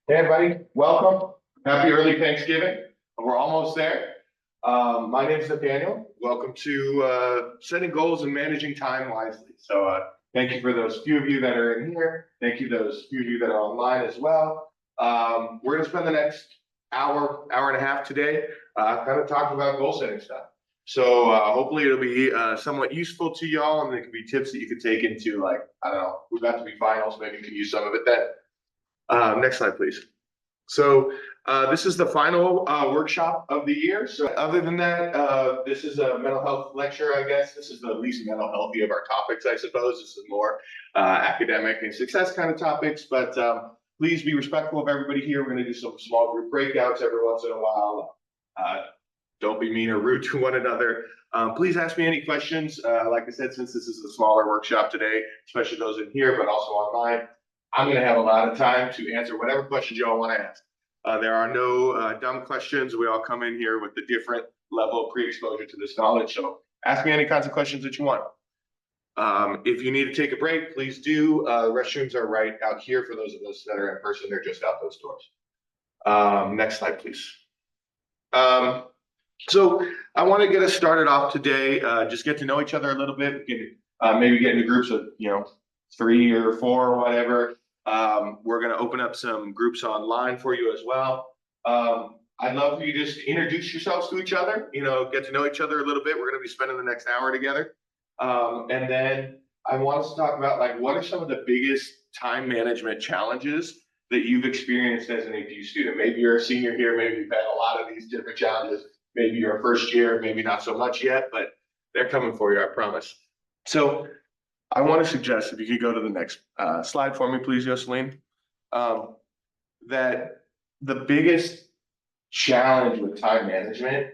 Hey everybody, welcome. Happy early Thanksgiving. We're almost there. My name is Nathaniel. Welcome to setting goals and managing time wisely. Thank you for those few of you that are in here. Thank you those few of you that are online as well. We're going to spend the next hour and a half today, kind of talking about goal setting stuff. Hopefully it'll be somewhat useful to y'all, and there can be tips that you could take into, like, I don't know, we've got to be finals. Maybe you can use some of it then. Next slide, please. This is the final workshop of the year. So other than that, this is a mental health lecture, I guess. This is the least mental healthy of our topics, I suppose. This is more academic and success kind of topics, but please be respectful of everybody here. We're going to do some small group breakouts every once in a while. Don't be mean or rude to one another. Please ask me any questions. Like I said, since this is a smaller workshop today, especially those in here, but also online, I'm going to have a lot of time to answer whatever questions y'all want to ask. There are no dumb questions. We all come in here with a different level of pre-exposure to this knowledge. So ask me any kinds of questions that you want. If you need to take a break, please do. Restrooms are right out here for those of us that are in person. They're just out those doors. Next slide, please. So I want to get us started off today. Just get to know each other a little bit. We can maybe get into groups of 3 or 4 or whatever. We're going to open up some groups online for you as well. I'd love for you to just introduce yourselves to each other, get to know each other a little bit. We're going to be spending the next hour together. And then I want us to talk about, like, what are some of the biggest time management challenges that you've experienced as an AP student? Maybe you're a senior here, maybe you've had a lot of these different challenges. Maybe you're a first year, maybe not so much yet, but they're coming for you, I promise. So I want to suggest, if you could go to the next slide for me, please, Jocelyn, that the biggest challenge with time management,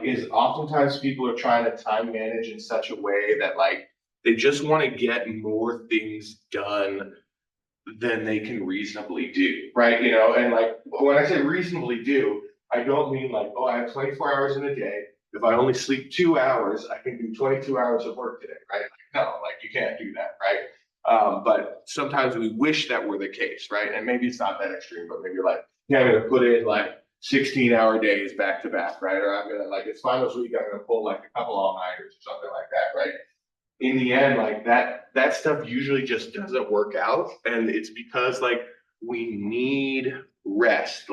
is oftentimes people are trying to time manage in such a way that, they just want to get more things done than they can reasonably do, right? And when I say reasonably do, I don't mean oh, I have 24 hours in a day. If I only sleep 2 hours, I can do 22 hours of work today, right? No, you can't do that, right? But sometimes we wish that were the case, right? And maybe it's not that extreme, but maybe you're having to put in 16-hour days back to back, right? Or I'm gonna it's finals week, I'm gonna pull a couple all-nighters or something like that, right? In the end, that stuff usually just doesn't work out, and it's because we need rest.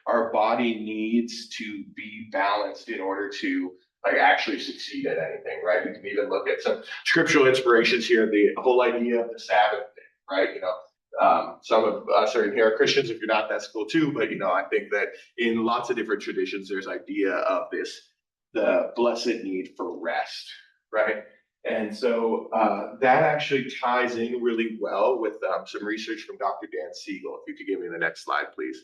Our body needs to be balanced in order to actually succeed at anything, right? We can even look at some scriptural inspirations here, the whole idea of the Sabbath day, right? Some of us are in here are Christians. If you're not, that's cool too. But I think that in lots of different traditions, there's idea of the blessed need for rest, right? And so that actually ties in really well with some research from Dr. Dan Siegel. If you could give me the next slide, please.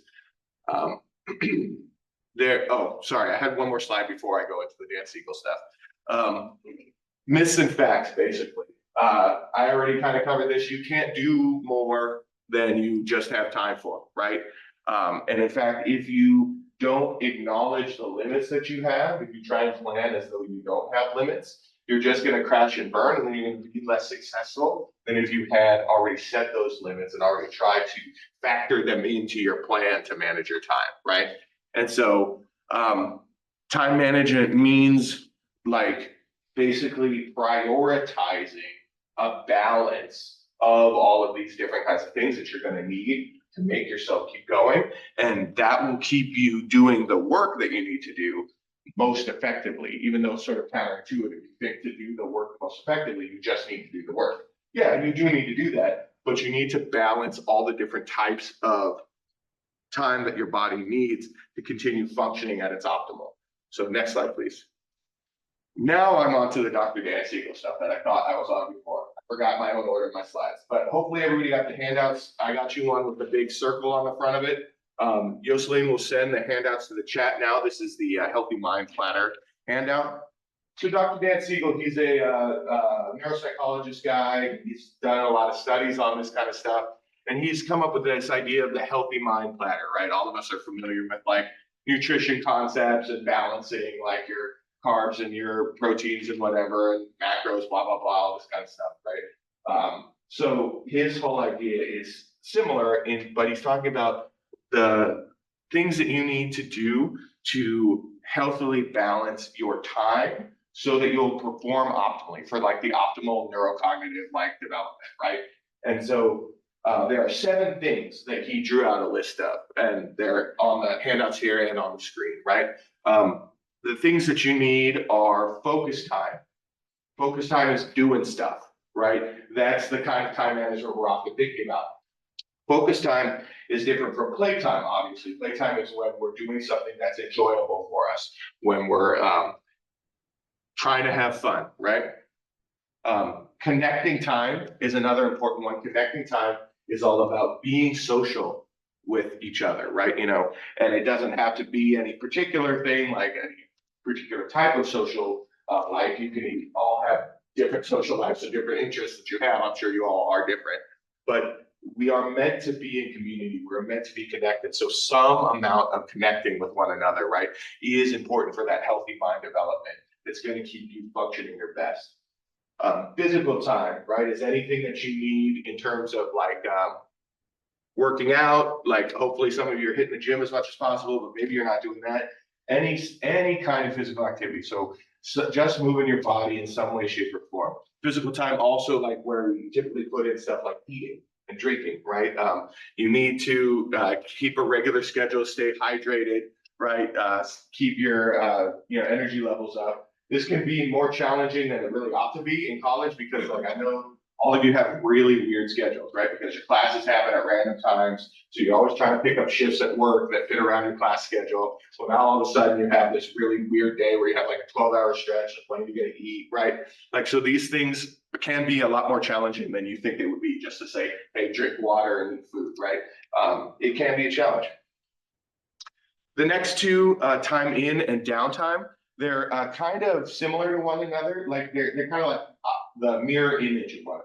Oh, sorry, I had one more slide before I go into the Dan Siegel stuff. Myths and facts, basically. I already kind of covered this. You can't do more than you just have time for, right? And in fact, if you don't acknowledge the limits that you have, if you try and plan as though you don't have limits, you're just going to crash and burn, and then you're going to be less successful than if you had already set those limits and already tried to factor them into your plan to manage your time, right? And so time management means basically prioritizing a balance of all of these different kinds of things that you're going to need to make yourself keep going. And that will keep you doing the work that you need to do most effectively, even though it's sort of counterintuitive. You think to do the work most effectively, you just need to do the work. Yeah, you do need to do that, but you need to balance all the different types of time that your body needs to continue functioning at its optimal. So next slide, please. Now I'm on to the Dr. Dan Siegel stuff that I thought I was on before. I forgot my own order of my slides, but hopefully everybody got the handouts. I got you one with the big circle on the front of it. Jocelyn will send the handouts to the chat now. This is the Healthy Mind Planner handout. So Dr. Dan Siegel, he's a neuropsychologist guy. He's done a lot of studies on this kind of stuff. And he's come up with this idea of the Healthy Mind Planner, right? All of us are familiar with nutrition concepts and balancing your carbs and your proteins and whatever, and macros, blah, blah, blah, all this kind of stuff, right? So his whole idea is similar, but he's talking about the things that you need to do to healthily balance your time so that you'll perform optimally for like the optimal neurocognitive like development, right? And so there are 7 things that he drew out a list of, and they're on the handouts here and on the screen, right? The things that you need are focus time. Focus time is doing stuff, right? That's the kind of time management we're often thinking about. Focus time is different from playtime, obviously. Playtime is when we're doing something that's enjoyable for us, when we're trying to have fun, right? Connecting time is another important one. Connecting time is all about being social with each other, right? And it doesn't have to be any particular thing, like any particular type of social life. You can all have different social lives and different interests that you have. I'm sure you all are different, but we are meant to be in community. We're meant to be connected. So some amount of connecting with one another, right, is important for that healthy mind development. That's going to keep you functioning your best. Physical time, right, is anything that you need in terms of like working out. Like hopefully some of you are hitting the gym as much as possible, but maybe you're not doing that. Any kind of physical activity. So just moving your body in some way, shape, or form. Physical time also like where we typically put in stuff like eating and drinking, right? You need to keep a regular schedule, stay hydrated, right? Keep your energy levels up. This can be more challenging than it really ought to be in college because like I know all of you have really weird schedules, right? Because your classes happen at random times. So you're always trying to pick up shifts at work that fit around your class schedule. So now all of a sudden you have this really weird day where you have like a 12-hour stretch of when you get to eat, right? Like, so these things can be a lot more challenging than you think they would be just to say, hey, drink water and eat food, right? It can be a challenge. The next 2, time in and downtime, they're kind of similar to one another. Like they're kind of like the mirror image of one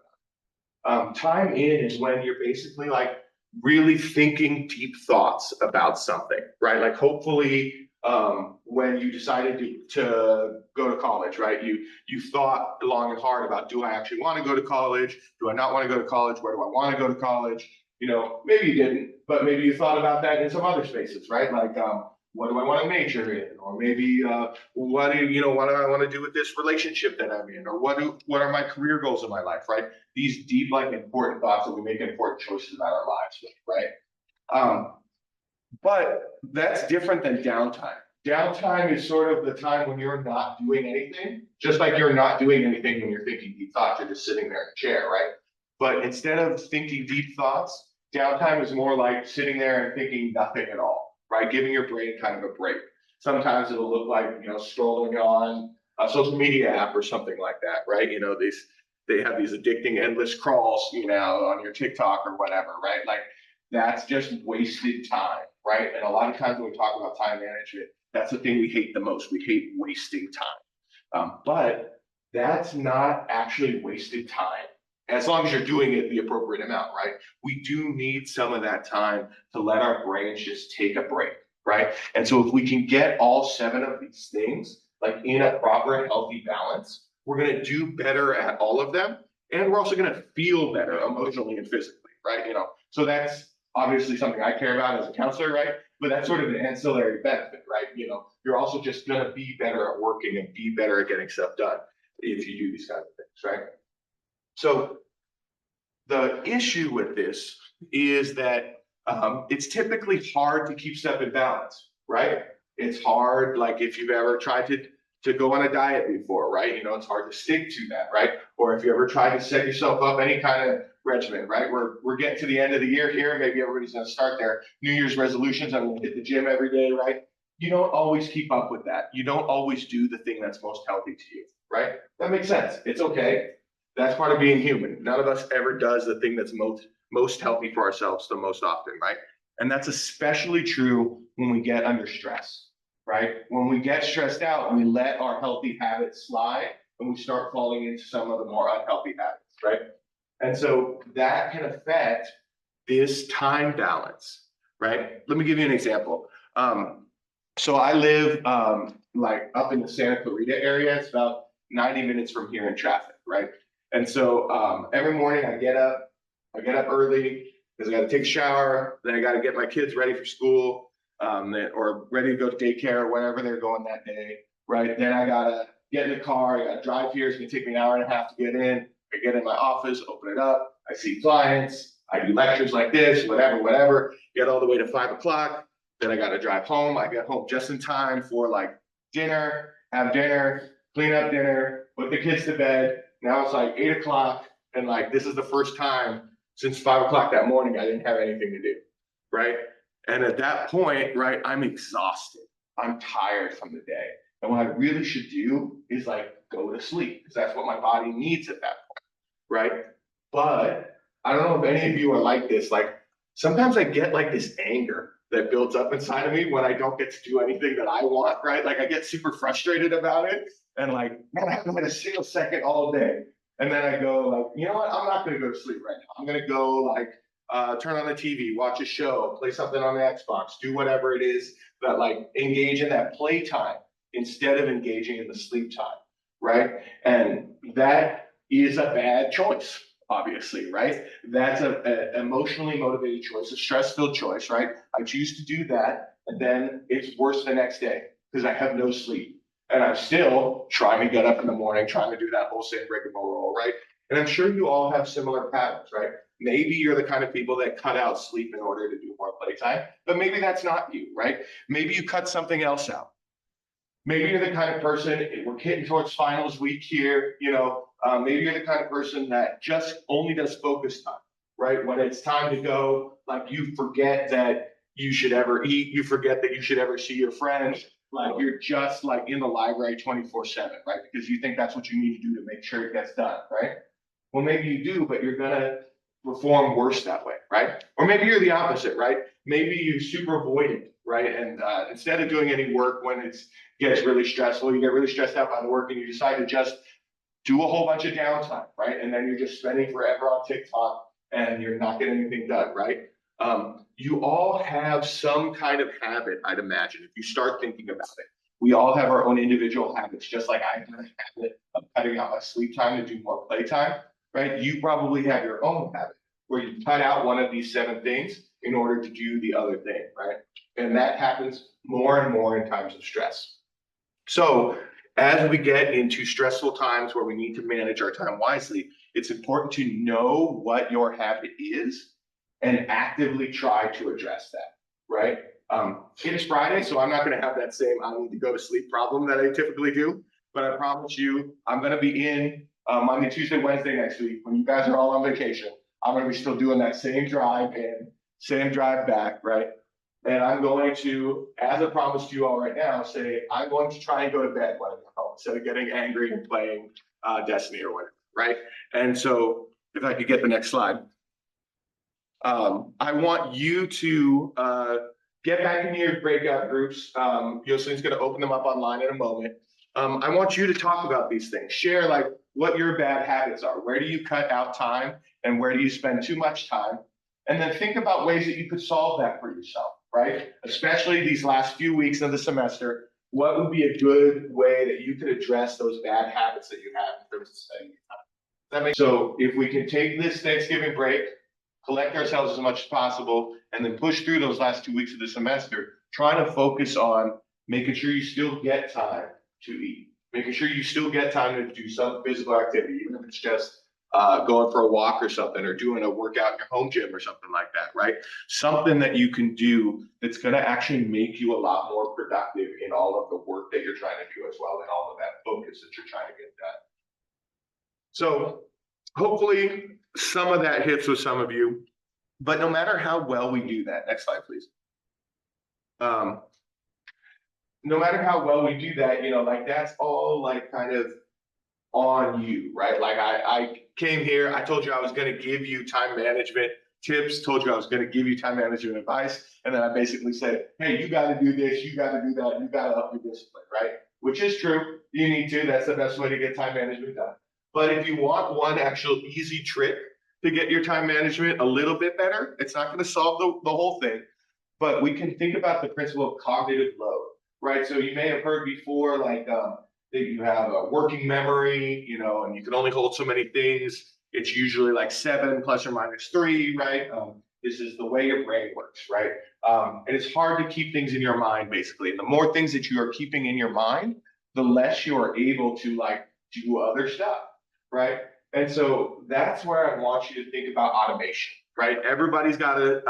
another. Time in is when you're basically like really thinking deep thoughts about something, right? Like hopefully when you decided to go to college, right? You thought long and hard about, do I actually want to go to college? Do I not want to go to college? Where do I want to go to college? Maybe you didn't, but maybe you thought about that in some other spaces, right? Like what do I want to major in? Or maybe what do I want to do with this relationship that I'm in? Or what are my career goals in my life, right? These deep, like important thoughts that we make important choices about our lives with, right? But that's different than downtime. Downtime is sort of the time when you're not doing anything, just like you're not doing anything when you're thinking deep thoughts, you're just sitting there in a chair, right? But instead of thinking deep thoughts, downtime is more like sitting there and thinking nothing at all, right? Giving your brain kind of a break. Sometimes it'll look like, scrolling on a social media app or something like that, right? They have these addicting endless crawls, on your TikTok or whatever, right? Like that's just wasted time, right? And a lot of times when we talk about time management, that's the thing we hate the most. We hate wasting time. But that's not actually wasted time. As long as you're doing it the appropriate amount, right? We do need some of that time to let our brains just take a break, right? And so if we can get all 7 of these things like in a proper and healthy balance, we're going to do better at all of them. And we're also going to feel better emotionally and physically, right? So that's obviously something I care about as a counselor, right? But that's sort of an ancillary benefit, right? You're also just going to be better at working and be better at getting stuff done if you do these kinds of things, right? So the issue with this is that it's typically hard to keep stuff in balance, right? It's hard, like if you've ever tried to go on a diet before, right? It's hard to stick to that, right? Or if you ever tried to set yourself up any kind of regimen, right? We're getting to the end of the year here. Maybe everybody's going to start their New Year's resolutions. I'm going to hit the gym every day, right? You don't always keep up with that. You don't always do the thing that's most healthy to you, right? That makes sense. It's okay. That's part of being human. None of us ever does the thing that's most healthy for ourselves the most often, right? And that's especially true when we get under stress, right? When we get stressed out, we let our healthy habits slide and we start falling into some of the more unhealthy habits, right? And so that can affect this time balance, right? Let me give you an example. So I live like up in the Santa Clarita area. It's about 90 minutes from here in traffic, right? And so every morning I get up early, because I got to take a shower, then I got to get my kids ready for school, or ready to go to daycare, wherever they're going that day, right? Then I got to get in the car, I got to drive here. It's going to take me an hour and a half to get in. I get in my office, open it up, I see clients, I do lectures like this, whatever, get all the way to 5 o'clock. Then I got to drive home. I get home just in time for like dinner, have dinner, clean up dinner, put the kids to bed. Now it's like 8 o'clock. And like, this is the first time since 5 o'clock that morning, I didn't have anything to do. Right. And at that point, right, I'm exhausted. I'm tired from the day. And what I really should do is like go to sleep, because that's what my body needs at that point. Right. But I don't know if any of you are like this. Like sometimes I get like this anger that builds up inside of me when I don't get to do anything that I want, right? Like I get super frustrated about it and like, man, I haven't had a single second all day. And then I go like, you know what? I'm not going to go to sleep right now. I'm going to go like turn on the TV, watch a show, play something on the Xbox, do whatever it is that like engage in that playtime instead of engaging in the sleep time, right? And that is a bad choice. Obviously, right? That's a emotionally motivated choice, a stress-filled choice, right? I choose to do that, and then it's worse the next day because I have no sleep. And I'm still trying to get up in the morning, trying to do that whole same rigmarole, right? And I'm sure you all have similar patterns, right? Maybe you're the kind of people that cut out sleep in order to do more playtime, but maybe that's not you, right? Maybe you cut something else out. Maybe you're the kind of person, we're getting towards finals week here, maybe you're the kind of person that just only does focus time, right? When it's time to go, like you forget that you should ever eat, you forget that you should ever see your friends, like you're just like in the library 24/7, right? Because you think that's what you need to do to make sure it gets done, right? Well, maybe you do, but you're gonna perform worse that way, right? Or maybe you're the opposite, right? Maybe you super avoidant, right? And instead of doing any work when it gets really stressful, you get really stressed out by the work and you decide to just do a whole bunch of downtime, right? And then you're just spending forever on TikTok and you're not getting anything done, right? You all have some kind of habit, I'd imagine, if you start thinking about it. We all have our own individual habits, just like I have a habit of cutting out my sleep time to do more playtime, right? You probably have your own habit where you cut out one of these 7 things in order to do the other thing, right? And that happens more and more in times of stress. So as we get into stressful times where we need to manage our time wisely, it's important to know what your habit is and actively try to address that, right? It's Friday, so I'm not going to have that same I need to go to sleep problem that I typically do. But I promise you, I'm going to be in Monday, Tuesday, Wednesday next week when you guys are all on vacation. I'm going to be still doing that same drive in, same drive back, right? And I'm going to, as I promised you all right now, say I'm going to try and go to bed when I get home instead of getting angry and playing Destiny or whatever, right? And so if I could get the next slide. I want you to get back into your breakout groups. Yoselin's going to open them up online in a moment. I want you to talk about these things. Share like what your bad habits are. Where do you cut out time and where do you spend too much time? And then think about ways that you could solve that for yourself, right? Especially these last few weeks of the semester, what would be a good way that you could address those bad habits that you have in terms of spending your time? So if we can take this Thanksgiving break, collect ourselves as much as possible, and then push through those last 2 weeks of the semester, trying to focus on making sure you still get time to eat, making sure you still get time to do some physical activity, even if it's just going for a walk or something, or doing a workout in your home gym or something like that, right? Something that you can do that's going to actually make you a lot more productive in all of the work that you're trying to do as well, and all of that focus that you're trying to get done. So hopefully some of that hits with some of you, but no matter how well we do that, next slide, please. No matter how well we do that, like that's all like kind of on you, right? Like I came here, I told you I was going to give you time management tips, told you I was going to give you time management advice. And then I basically said, hey, you got to do this, you got to do that, you got to up your discipline, right? Which is true. You need to. That's the best way to get time management done. But if you want one actual easy trick to get your time management a little bit better, it's not going to solve the whole thing. But we can think about the principle of cognitive load, right? So you may have heard before, like that you have a working memory, and you can only hold so many things. It's usually like 7 plus or minus 3, right? This is the way your brain works, right? And it's hard to keep things in your mind, basically. And the more things that you are keeping in your mind, the less you are able to like do other stuff, right? And so that's where I want you to think about automation, right? Everybody's got an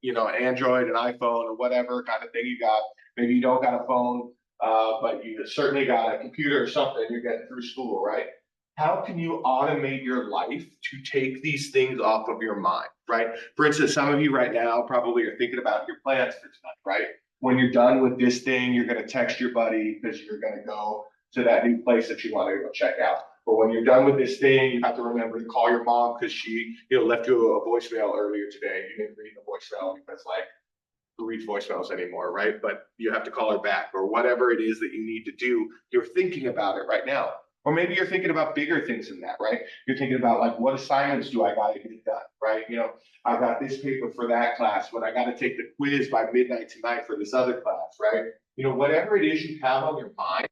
Android, an iPhone, or whatever kind of thing you got. Maybe you don't got a phone, but you certainly got a computer or something you're getting through school, right? How can you automate your life to take these things off of your mind, right? For instance, some of you right now probably are thinking about your plans for tonight, right? When you're done with this thing, you're going to text your buddy because you're going to go to that new place that you want to go check out. But when you're done with this thing, you have to remember to call your mom because she, left you a voicemail earlier today. You didn't read the voicemail because who reads voicemails anymore, right? But you have to call her back or whatever it is that you need to do. You're thinking about it right now. Or maybe you're thinking about bigger things than that, right? You're thinking about like, what assignments do I got to get done, right? I got this paper for that class, but I got to take the quiz by midnight tonight for this other class, right? Whatever it is you have on your mind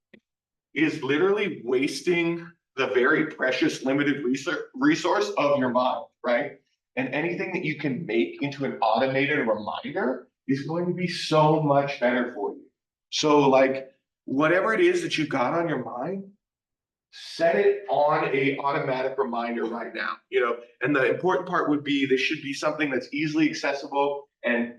is literally wasting the very precious limited resource of your mind, right? And anything that you can make into an automated reminder is going to be so much better for you. So like whatever it is that you got on your mind, set it on a automatic reminder right now, and the important part would be this should be something that's easily accessible and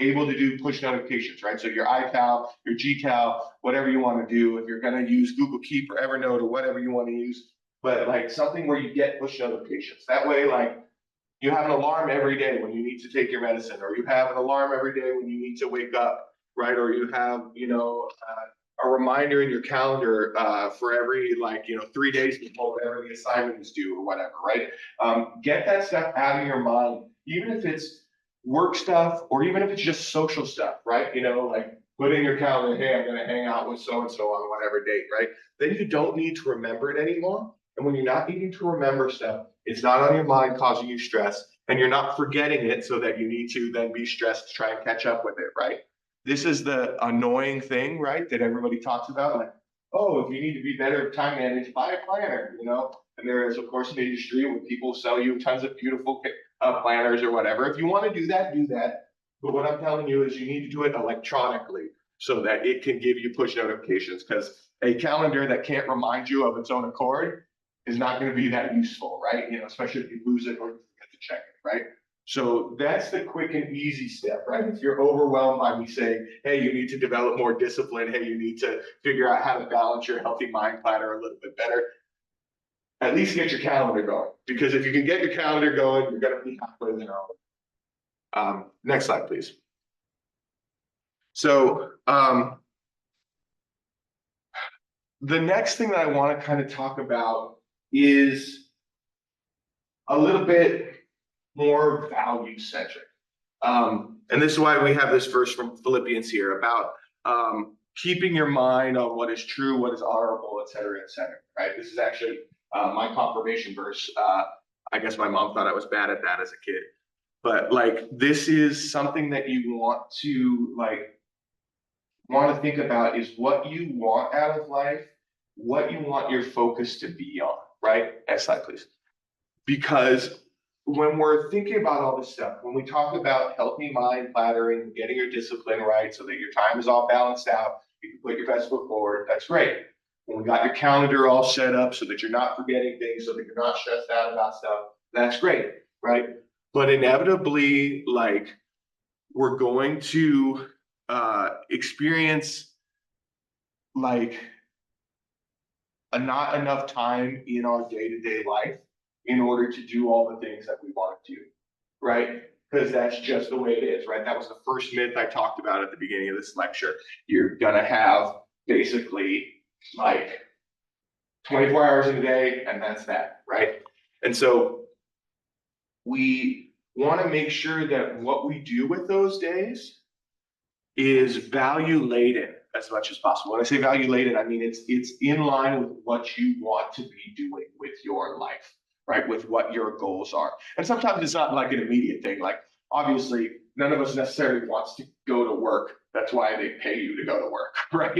able to do push notifications, right? So your iCal, your GCal, whatever you want to do, if you're going to use Google Keep or Evernote or whatever you want to use, but like something where you get push notifications. That way, like you have an alarm every day when you need to take your medicine, or you have an alarm every day when you need to wake up, right? Or you have, a reminder in your calendar for every 3 days before whatever the assignment is due or whatever, right? Get that stuff out of your mind, even if it's work stuff or even if it's just social stuff, right? Like put in your calendar, hey, I'm going to hang out with so-and-so on whatever date, right? Then you don't need to remember it anymore. And when you're not needing to remember stuff, it's not on your mind causing you stress, and you're not forgetting it so that you need to then be stressed to try and catch up with it, right? This is the annoying thing, right, that everybody talks about. Like, oh, if you need to be better time managed, buy a planner, And there is, of course, an industry where people sell you tons of beautiful planners or whatever. If you want to do that, do that. But what I'm telling you is you need to do it electronically so that it can give you push notifications, because a calendar that can't remind you of its own accord is not going to be that useful, right? Especially if you lose it or you forget to check it, right? So that's the quick and easy step, right? If you're overwhelmed by me saying, hey, you need to develop more discipline, hey, you need to figure out how to balance your healthy mind platter a little bit better, at least get your calendar going. Because if you can get your calendar going, you're going to be halfway there. Next slide, please. So the next thing that I want to kind of talk about is a little bit more value centric. And this is why we have this verse from Philippians here about keeping your mind on what is true, what is honorable, et cetera, right? This is actually my confirmation verse. I guess my mom thought I was bad at that as a kid. But like, this is something that you want to think about is what you want out of life, what you want your focus to be on, right? Next slide, please. Because when we're thinking about all this stuff, when we talk about healthy mind plattering, getting your discipline right so that your time is all balanced out, you can put your best foot forward, that's great. When we got your calendar all set up so that you're not forgetting things, so that you're not stressed out about stuff, that's great, right? But inevitably, we're going to experience not enough time in our day-to-day life in order to do all the things that we want to do, right? Because that's just the way it is, right? That was the first myth I talked about at the beginning of this lecture. You're gonna have basically 24 hours in a day, and that's that, right? And so we want to make sure that what we do with those days is value laden as much as possible. When I say value laden, I mean it's in line with what you want to be doing with your life, right? With what your goals are. And sometimes it's not like an immediate thing. Like obviously none of us necessarily wants to go to work. That's why they pay you to go to work, right?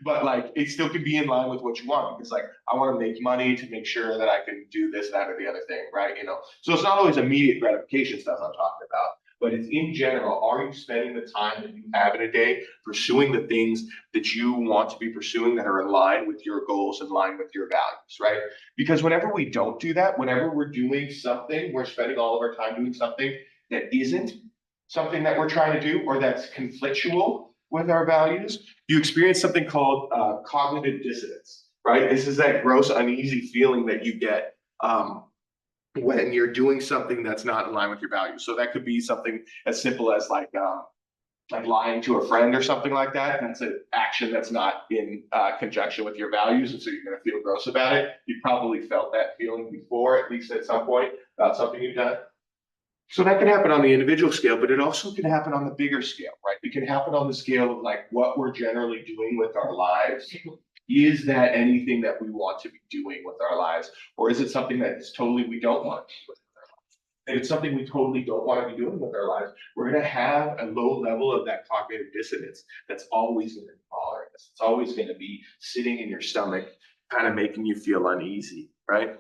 But like it still can be in line with what you want because like I want to make money to make sure that I can do this, that, or the other thing, right? So it's not always immediate gratification stuff I'm talking about, but it's in general, are you spending the time that you have in a day pursuing the things that you want to be pursuing that are aligned with your goals, in line with your values, right? Because whenever we don't do that, whenever we're doing something, we're spending all of our time doing something that isn't something that we're trying to do or that's conflictual with our values, you experience something called cognitive dissonance, right? This is that gross uneasy feeling that you get when you're doing something that's not in line with your values. So that could be something as simple as like lying to a friend or something like that. That's an action that's not in conjunction with your values, and so you're going to feel gross about it. You've probably felt that feeling before, at least at some point, about something you've done. So that can happen on the individual scale, but it also can happen on the bigger scale, right? It can happen on the scale of like what we're generally doing with our lives. Is that anything that we want to be doing with our lives? Or is it something that is totally we don't want to do with our lives? And it's something we totally don't want to be doing with our lives. We're going to have a low level of that cognitive dissonance that's always going to be bothering us. It's always going to be sitting in your stomach, kind of making you feel uneasy, right?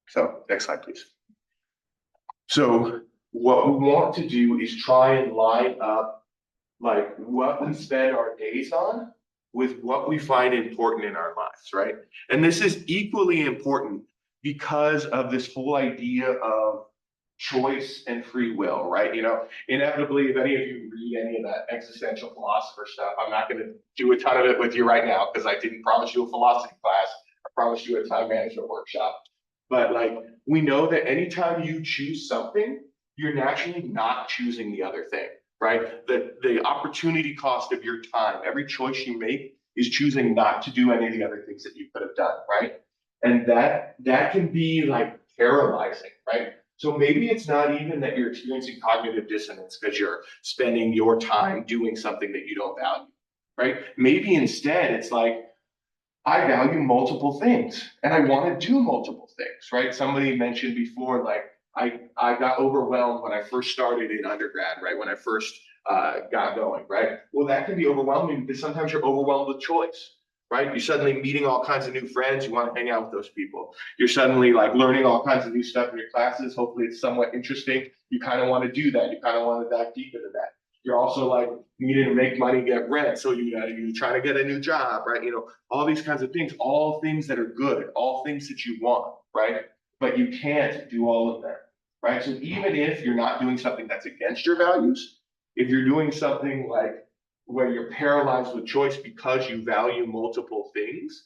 So next slide, please. So what we want to do is try and line up like what we spend our days on with what we find important in our lives, right? And this is equally important because of this whole idea of choice and free will, right? Inevitably, if any of you read any of that existential philosopher stuff, I'm not going to do a ton of it with you right now because I didn't promise you a philosophy class. I promised you a time management workshop. But like, we know that anytime you choose something, you're naturally not choosing the other thing, right? The opportunity cost of your time, every choice you make is choosing not to do any of the other things that you could have done, right? And that can be like paralyzing, right? So maybe it's not even that you're experiencing cognitive dissonance because you're spending your time doing something that you don't value, right? Maybe instead it's like, I value multiple things and I want to do multiple things, right? Somebody mentioned before, like I got overwhelmed when I first started in undergrad, right? When I first got going, right? Well, that can be overwhelming because sometimes you're overwhelmed with choice, right? You're suddenly meeting all kinds of new friends. You want to hang out with those people. You're suddenly like learning all kinds of new stuff in your classes. Hopefully it's somewhat interesting. You kind of want to do that. You kind of want to dive deep into that. You're also like needing to make money, get rent. So you're trying to get a new job, right? All these kinds of things, all things that are good, all things that you want, right? But you can't do all of them, right? So even if you're not doing something that's against your values, if you're doing something like where you're paralyzed with choice because you value multiple things,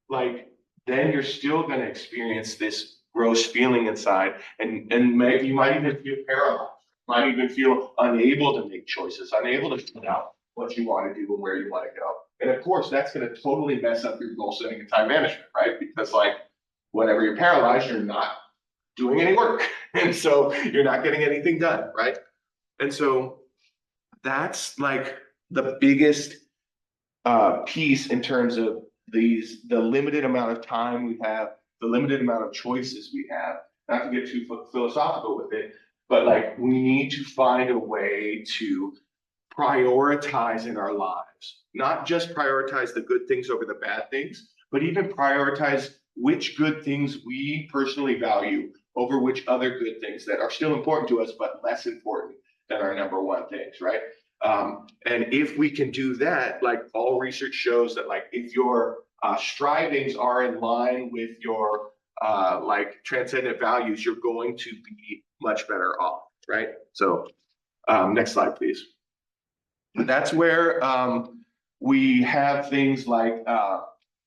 like then you're still going to experience this gross feeling inside, and maybe you might even feel paralyzed, might even feel unable to make choices, unable to figure out what you want to do and where you want to go. And of course, that's going to totally mess up your goal setting and time management, right? Because like whenever you're paralyzed, you're not doing any work. And so you're not getting anything done, right? And so that's like the biggest piece in terms of the limited amount of time we have, the limited amount of choices we have. Not to get too philosophical with it, but like we need to find a way to prioritize in our lives, not just prioritize the good things over the bad things, but even prioritize which good things we personally value over which other good things that are still important to us, but less important than our number one things, right? And if we can do that, like all research shows that like if your strivings are in line with your like transcendent values, you're going to be much better off, right? So next slide, please. That's where we have things like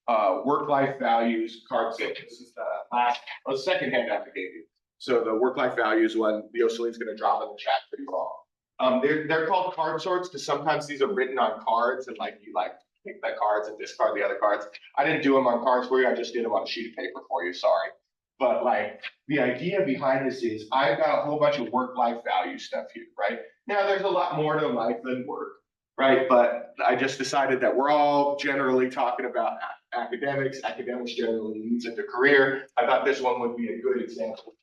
work-life values card six. This is the second handout I gave you. So the work-life values one, Yoselin's going to drop in the chat pretty long. They're called card sorts because sometimes these are written on cards and like you like pick the cards and discard the other cards. I didn't do them on cards for you. I just did them on a sheet of paper for you. Sorry. But like the idea behind this is I've got a whole bunch of work-life value stuff here, right? Now there's a lot more to life than work, right? But I just decided that we're all generally talking about academics. Academics generally leads into career. I thought this one would be a good example.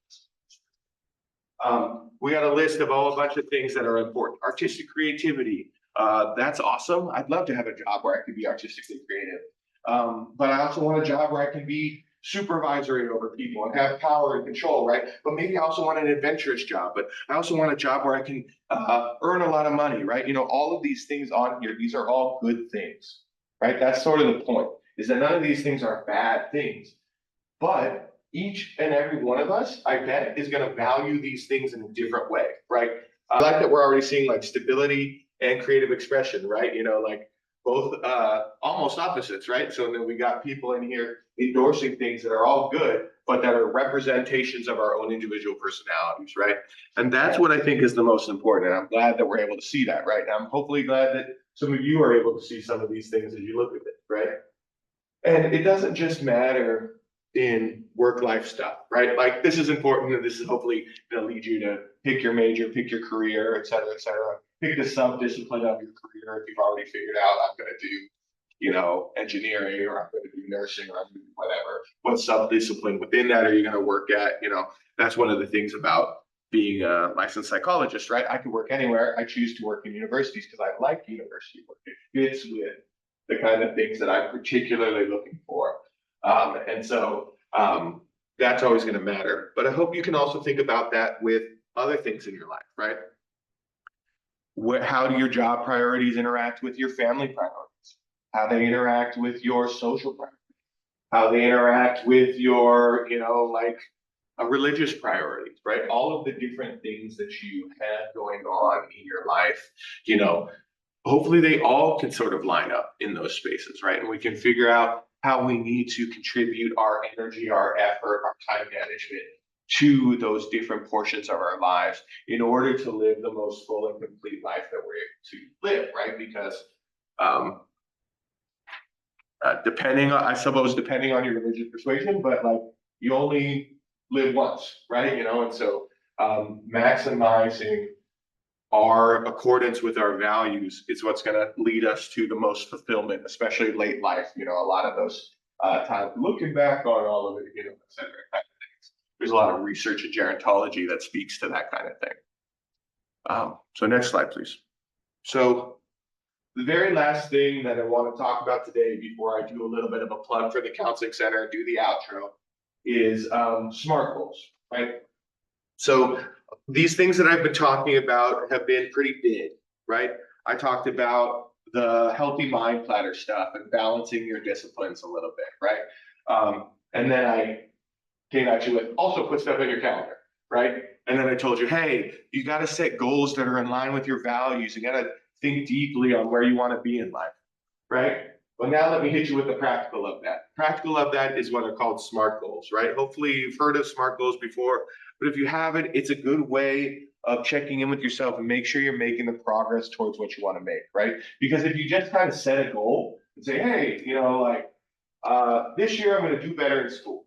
We got a list of a bunch of things that are important. Artistic creativity. That's awesome. I'd love to have a job where I could be artistically creative. But I also want a job where I can be supervisory over people and have power and control, right? But maybe I also want an adventurous job, but I also want a job where I can earn a lot of money, right? You know, all of these things on here, these are all good things, right? That's sort of the point, is that none of these things are bad things. But each and every one of us, I bet, is going to value these things in a different way, right? I like that we're already seeing like stability and creative expression, right? You know, like both almost opposites, right? So then we got people in here endorsing things that are all good, but that are representations of our own individual personalities, right? And that's what I think is the most important. And I'm glad that we're able to see that, right? And I'm hopefully glad that some of you are able to see some of these things as you look at it, right? And it doesn't just matter in work-life stuff, right? Like this is important, and this is hopefully going to lead you to pick your major, pick your career, et cetera, et cetera. Pick the sub-discipline of your career if you've already figured out I'm going to do, you know, engineering, or I'm going to do nursing, or I'm going to do whatever. What sub-discipline within that are you going to work at? You know, that's one of the things about being a licensed psychologist, right? I can work anywhere. I choose to work in universities because I like university work. It fits with the kind of things that I'm particularly looking for. And so that's always going to matter. But I hope you can also think about that with other things in your life, right? How do your job priorities interact with your family priorities? How they interact with your social priorities? How they interact with your, you know, like religious priorities, right? All of the different things that you have going on in your life, you know, hopefully they all can sort of line up in those spaces, right? And we can figure out how we need to contribute our energy, our effort, our time management to those different portions of our lives in order to live the most full and complete life that we're able to live, right? Because depending on, I suppose, depending on your religious persuasion, but like you only live once, right? You know, and so maximizing our accordance with our values is what's going to lead us to the most fulfillment, especially late life. You know, a lot of those times looking back on all of it, you know, et cetera, kind of things. There's a lot of research in gerontology that speaks to that kind of thing. So next slide, please. So the very last thing that I want to talk about today, before I do a little bit of a plug for the Counseling Center, do the outro, is SMART goals, right? So these things that I've been talking about have been pretty big, right? I talked about the healthy mind platter stuff and balancing your disciplines a little bit, right? And then I came at you with also put stuff in your calendar, right? And then I told you, hey, you got to set goals that are in line with your values. You got to think deeply on where you want to be in life, right? Well, now let me hit you with the practical of that. Practical of that is what are called SMART goals, right? Hopefully you've heard of SMART goals before, but if you haven't, it's a good way of checking in with yourself and make sure you're making the progress towards what you want to make, right? Because if you just kind of set a goal and say, hey, you know, like this year I'm going to do better in school.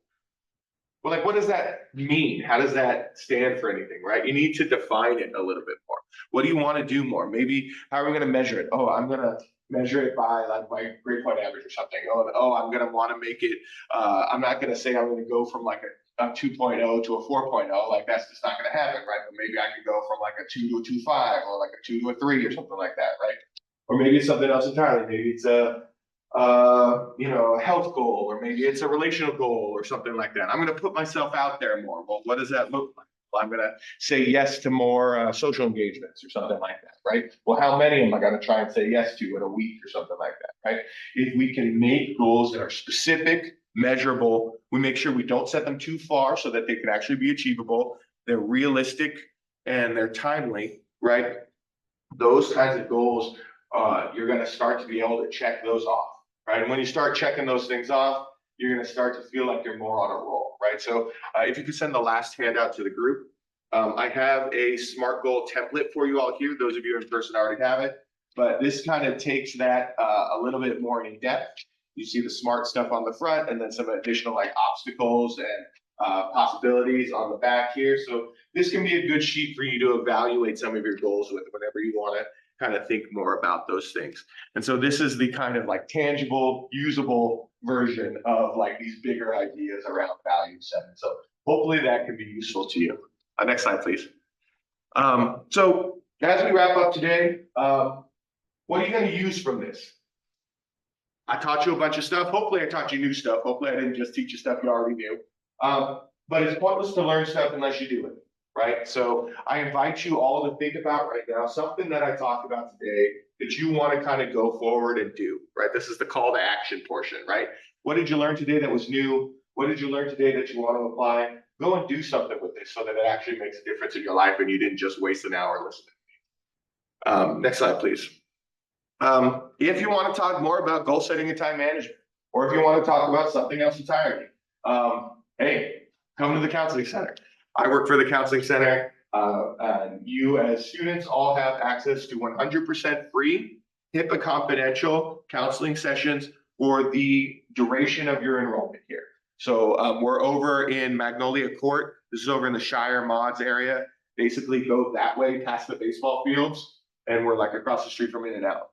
Well, like, what does that mean? How does that stand for anything, right? You need to define it a little bit more. What do you want to do more? Maybe how are we going to measure it? Oh, I'm going to measure it by like my grade point average or something. Oh, I'm going to want to make it. I'm not going to say I'm going to go from like a 2.0 to a 4.0. Like that's just not going to happen, right? But maybe I could go from like a 2 to a 2.5 or like a 2 to a 3 or something like that, right? Or maybe it's something else entirely. Maybe it's a you know, a health goal, or maybe it's a relational goal or something like that. I'm going to put myself out there more. Well, what does that look like? Well, I'm going to say yes to more social engagements or something like that, right? Well, how many am I going to try and say yes to in a week or something like that, right? If we can make goals that are specific, measurable, we make sure we don't set them too far so that they can actually be achievable, they're realistic, and they're timely, right? Those kinds of goals, you're going to start to be able to check those off. Right. And when you start checking those things off, you're going to start to feel like you're more on a roll. Right. So if you could send the last handout to the group, I have a SMART goal template for you all here. Those of you in person already have it. But this kind of takes that a little bit more in depth. You see the SMART stuff on the front and then some additional like obstacles and possibilities on the back here. So this can be a good sheet for you to evaluate some of your goals with whenever you want to kind of think more about those things. And so this is the kind of like tangible, usable version of like these bigger ideas around value setting. So hopefully that can be useful to you. Next slide, please. So as we wrap up today, what are you going to use from this? I taught you a bunch of stuff. Hopefully I taught you new stuff. Hopefully I didn't just teach you stuff you already knew. But it's pointless to learn stuff unless you do it, right? So I invite you all to think about right now something that I talked about today that you want to kind of go forward and do, right? This is the call to action portion, right? What did you learn today that was new? What did you learn today that you want to apply? Go and do something with this so that it actually makes a difference in your life and you didn't just waste an hour listening. Next slide, please. If you want to talk more about goal setting and time management, or if you want to talk about something else entirely, hey, come to the counseling center. I work for the counseling center. And you as students all have access to 100% free, HIPAA confidential counseling sessions for the duration of your enrollment here. So we're over in Magnolia Court. This is over in the Shire Mods area. Basically go that way past the baseball fields, and we're like across the street from In-N-Out.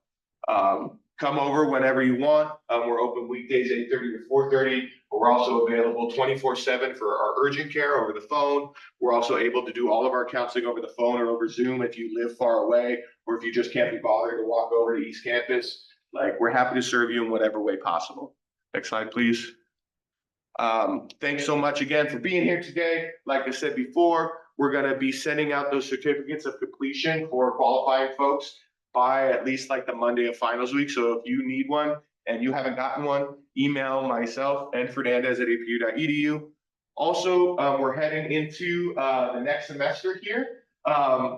Come over whenever you want. We're open weekdays 8:30 to 4:30. We're also available 24/7 for our urgent care over the phone. We're also able to do all of our counseling over the phone or over Zoom if you live far away, or if you just can't be bothered to walk over to East Campus. Like, we're happy to serve you in whatever way possible. Next slide, please. Thanks so much again for being here today. Like I said before, we're going to be sending out those certificates of completion for qualifying folks by at least like the Monday of finals week. So if you need one and you haven't gotten one, email myself and Fernandez at apu.edu. Also, we're heading into the next semester here.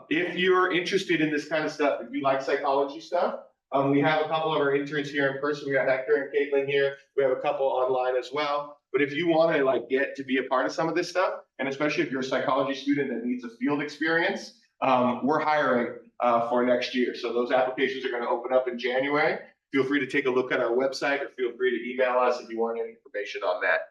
If you're interested in this kind of stuff, if you like psychology stuff, we have a couple of our interns here in person. We got Hector and Caitlin here. We have a couple online as well. But if you want to like get to be a part of some of this stuff, and especially if you're a psychology student that needs a field experience, we're hiring for next year. So those applications are going to open up in January. Feel free to take a look at our website, or feel free to email us if you want any information on that.